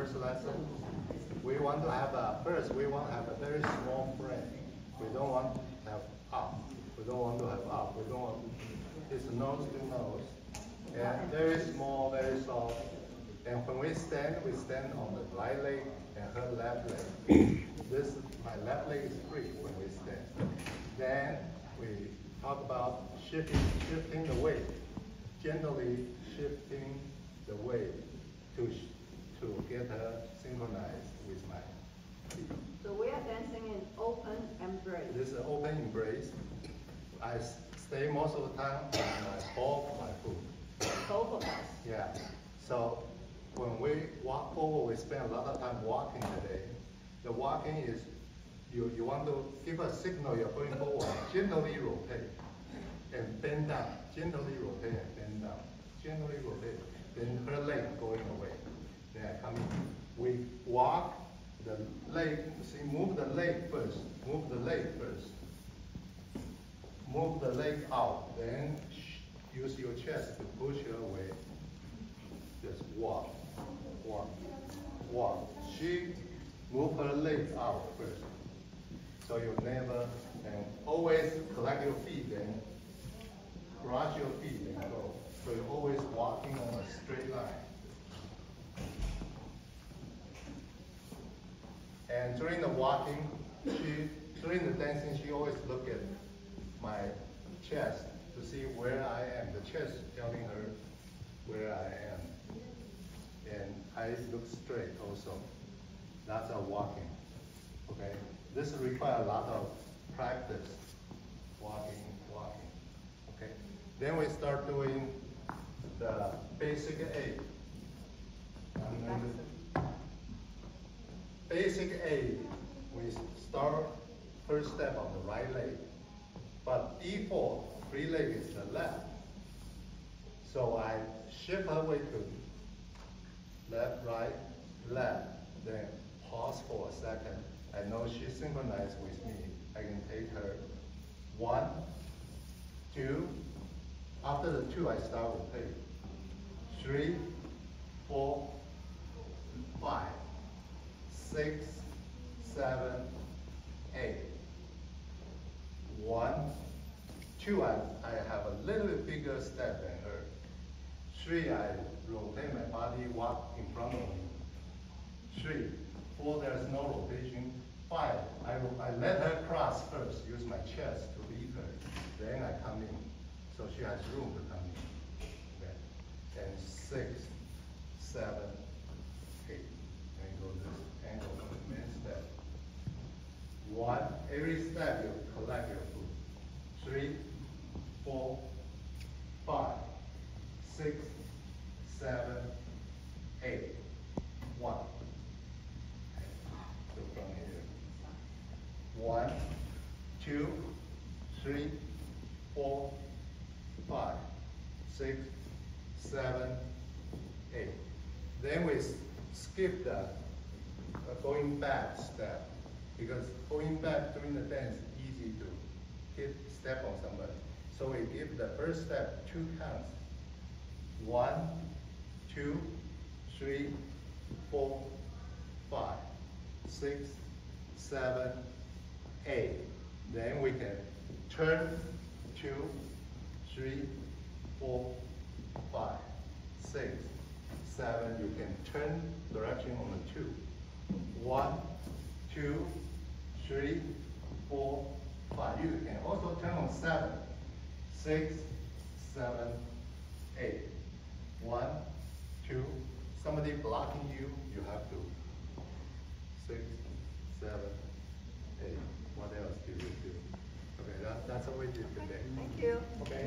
first lesson. We want to have first we want to have a very small frame. We don't want to have up. We don't want to have up. We don't want it's nose to nose. And very small, very soft. And when we stand on the right leg and her left leg. My left leg is free when we stand. Then we talk about shifting the weight, gently shifting the weight to get her synchronized with my feet. So we are dancing in open embrace. This is an open embrace. I stay most of the time on both my foot. Both of us. Yeah. So when we walk forward, we spend a lot of time walking today. The walking is you want to give a signal you're going forward. Gently rotate and bend down. Gently rotate and bend down. Gently rotate. Then her leg going away. Then I come in. We walk the leg. See, move the leg first. Move the leg first. Move the leg out. Then use your chest to push her away. Just walk, walk, walk. She move her leg out first. So you never, and always collect your feet, then cross your feet and go. So you're always walking on a straight line. And during the walking, during the dancing, she always look at my chest to see where I am. The chest telling her where I am. And I look straight also. That's our walking. Okay? This requires a lot of practice. Walking, walking. Okay? Then we start doing the basic aid. Basic aid, we start first step on the right leg. But default, free leg is the left. So I shift her weight to left, right, left. Then pause for a second. I know she's synchronized with me. I can take her 1, 2. After the 2, I start rotate. 3, 4, 5, 6, 7, 8. 1, 2, I have a little bit bigger step than her. 3, I rotate my body, walk in front of me. 3, 4, there's no rotation. 5, I let her cross first, use my chest to lead her. Then I come in. So she has room to come in. Okay. And 6, 7, 8. And go this angle on the main step. 1, every step you collect your foot. 3, 4, 5, 6, 7, 8. 1. So from here. 1, 2, 3, 4, 5, 6, 7, 8. Then we skip the going back step, because going back during the dance is easy to step on somebody. So we give the first step 2 counts. 1, 2, 3, 4, 5, 6, 7, 8. Then we can turn 2, 3, 4, 5, 6, 7. You can turn direction on the 2. 1, 2, 3, 4, 5. You can also turn on 7, 6, 7, 8. 1, 2. Somebody blocking you, you have to. 6, 7, 8. What else do you do? Okay, that's what we did today. Thank you. Okay.